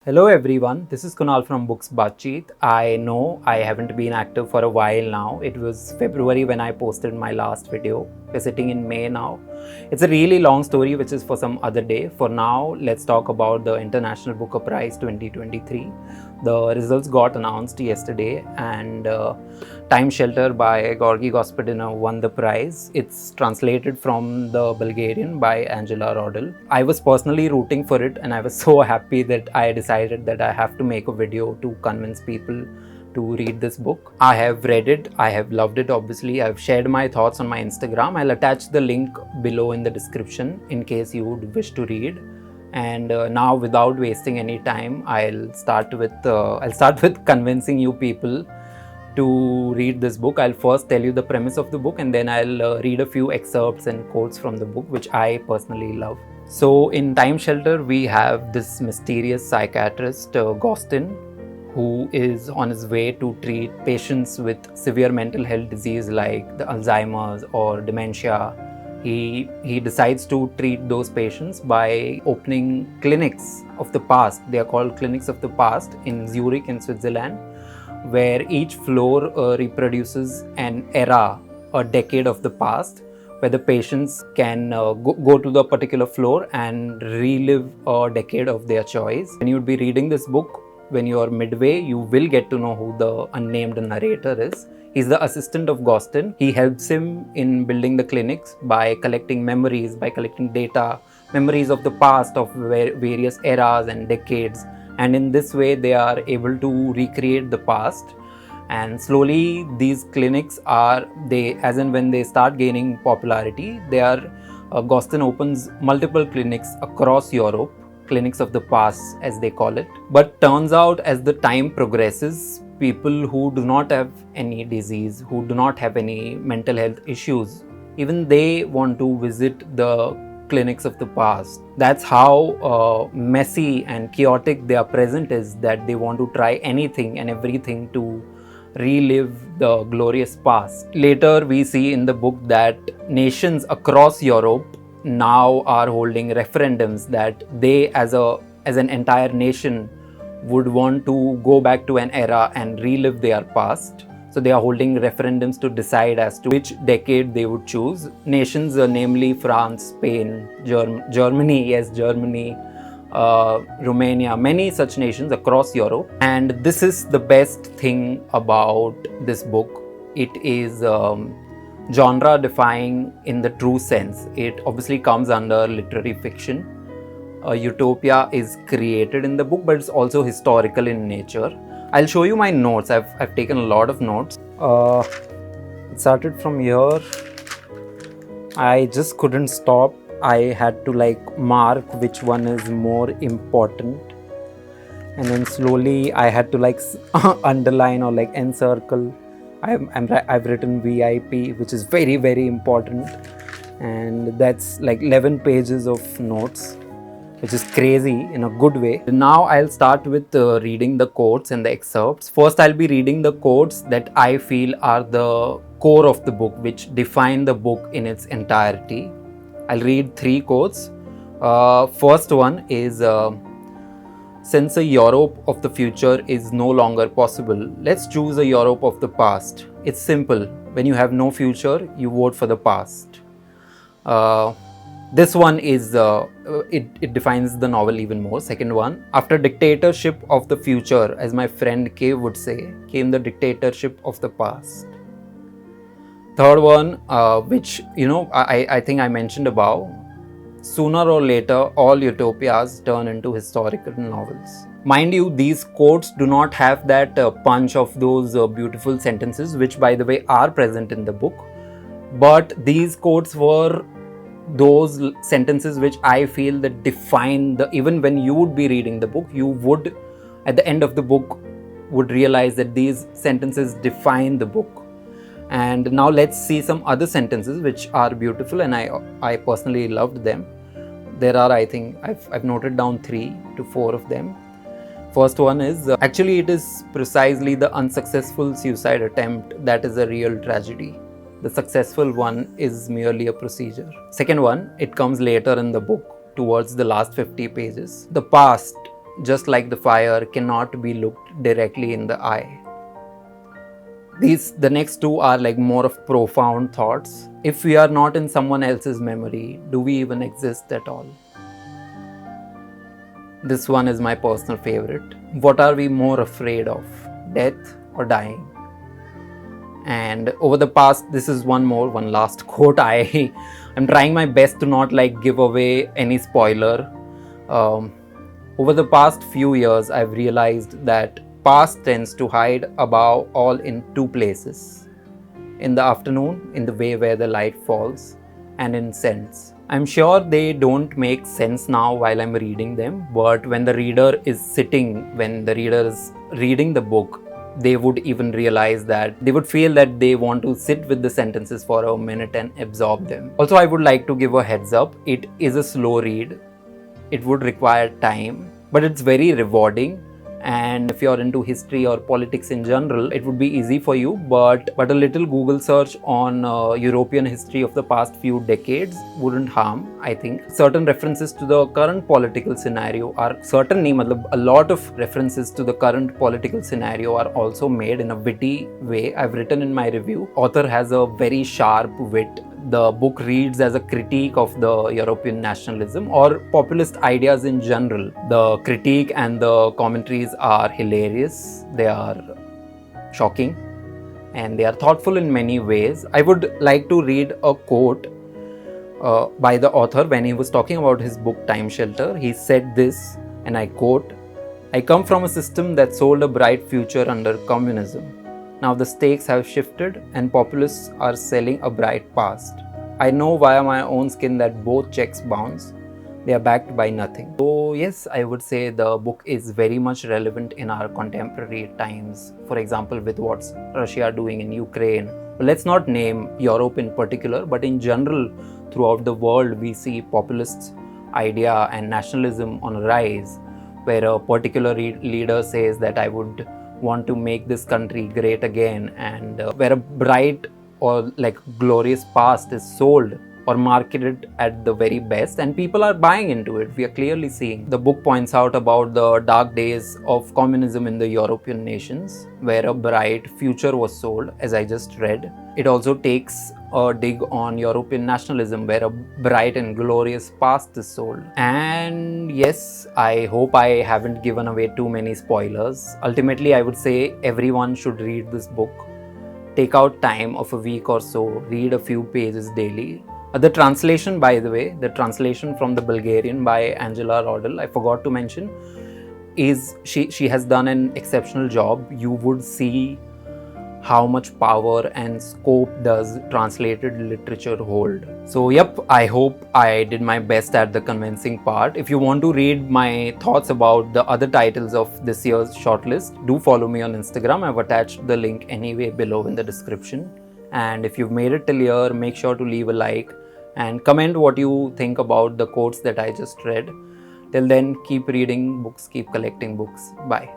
Hello everyone, this is Kunal from Books Baatcheet. I know I haven't been active for a while now. It was February when I posted my last video. We're sitting in May now. It's a really long story which is for some other day. For now, let's talk about the International Booker Prize 2023. The results got announced yesterday and Time Shelter by Georgi Gospodinov won the prize. It's translated from the Bulgarian by Angela Rodel. I was personally rooting for it and I was so happy that I decided that I have to make a video to convince people to read this book. I have read it, I have loved it obviously. I've shared my thoughts on my Instagram. I'll attach the link below in the description in case you would wish to read. And now, without wasting any time, I'll start with convincing you people to read this book. I'll first tell you the premise of the book and then I'll read a few excerpts and quotes from the book which I personally love. So in Time Shelter, we have this mysterious psychiatrist, Gostin, who is on his way to treat patients with severe mental health disease like the Alzheimer's or dementia. He decides to treat those patients by opening clinics of the past. They are called clinics of the past in Zurich in Switzerland, where each floor reproduces an era, a decade of the past, where the patients can go to the particular floor and relive a decade of their choice. When you would be reading this book, when you are midway, you will get to know who the unnamed narrator is. He's the assistant of Gostin. He helps him in building the clinics by collecting memories, by collecting data, memories of the past of various eras and decades. And in this way, they are able to recreate the past. And slowly, these clinics as and when they start gaining popularity, Gostin opens multiple clinics across Europe, clinics of the past as they call it. But turns out as the time progresses, people who do not have any disease, who do not have any mental health issues, even they want to visit the clinics of the past. That's how messy and chaotic their present is, that they want to try anything and everything to relive the glorious past. Later we see in the book that nations across Europe now are holding referendums that they as an entire nation would want to go back to an era and relive their past. So they are holding referendums to decide as to which decade they would choose. Nations namely France, Spain, Germany, Romania, many such nations across Europe. And this is the best thing about this book. It is genre defying in the true sense. It obviously comes under literary fiction. A utopia is created in the book, but it's also historical in nature. I'll show you my notes. I've taken a lot of notes. It started from here. I just couldn't stop. I had to mark which one is more important, and then slowly I had to underline or encircle. I've written VIP, which is very, very important, and that's 11 pages of notes, which is crazy in a good way. Now I'll start with reading the quotes and the excerpts. First, I'll be reading the quotes that I feel are the core of the book, which define the book in its entirety. I'll read 3 quotes. First one is, since a Europe of the future is no longer possible, let's choose a Europe of the past. It's simple. When you have no future, you vote for the past. This one is, it defines the novel even more. Second one, after dictatorship of the future, as my friend K would say, came the dictatorship of the past. Third one, which, I think I mentioned above, sooner or later, all utopias turn into historical novels. Mind you, these quotes do not have that punch of those beautiful sentences, which by the way are present in the book. But these quotes were those sentences which I feel that define even when you would be reading the book, you would, at the end of the book, would realize that these sentences define the book. And now let's see some other sentences which are beautiful and I personally loved them. There are, I think, I've noted down 3 to 4 of them. First one is, actually it is precisely the unsuccessful suicide attempt that is a real tragedy. The successful one is merely a procedure. Second one, it comes later in the book, towards the last 50 pages. The past, just like the fire, cannot be looked directly in the eye. The next two are like more of profound thoughts. If we are not in someone else's memory, do we even exist at all? This one is my personal favorite. What are we more afraid of, death or dying? And over the past, this is one last quote. I'm trying my best to not like give away any spoiler. Over the past few years, I've realized that past tends to hide above all in two places. In the afternoon, in the way where the light falls, and in scents. I'm sure they don't make sense now while I'm reading them, but when the reader is reading the book, they would even realize that they would feel that they want to sit with the sentences for a minute and absorb them. Also, I would like to give a heads up. It is a slow read. It would require time, but it's very rewarding. And if you're into history or politics in general, it would be easy for you, but a little Google search on European history of the past few decades wouldn't harm, I think. Certain references to the current political scenario are a lot of references to the current political scenario are also made in a witty way. I've written in my review, author has a very sharp wit. The book reads as a critique of the European nationalism or populist ideas in general. The critique and the commentaries are hilarious, they are shocking, and they are thoughtful in many ways. I would like to read a quote by the author when he was talking about his book Time Shelter. He said this, and I quote, "I come from a system that sold a bright future under communism. Now the stakes have shifted and populists are selling a bright past. I know via my own skin that both checks bounce. They are backed by nothing." So yes, I would say the book is very much relevant in our contemporary times. For example, with what's Russia doing in Ukraine. Let's not name Europe in particular, but in general, throughout the world, we see populist idea and nationalism on a rise, where a particular leader says that I would want to make this country great again, and where a bright or like glorious past is sold or marketed at the very best, and people are buying into it. We are clearly seeing. The book points out about the dark days of communism in the European nations, where a bright future was sold, as I just read. It also takes a dig on European nationalism, where a bright and glorious past is sold. And yes, I hope I haven't given away too many spoilers. Ultimately, I would say everyone should read this book. Take out time of a week or so, read a few pages daily. The translation, by the way, the translation from the Bulgarian by Angela Rodel, I forgot to mention, is she has done an exceptional job. You would see how much power and scope does translated literature hold. So yep, I hope I did my best at the convincing part. If you want to read my thoughts about the other titles of this year's shortlist, do follow me on Instagram. I've attached the link anyway below in the description. And if you've made it till here, make sure to leave a like and comment what you think about the quotes that I just read. Till then, keep reading books, keep collecting books. Bye.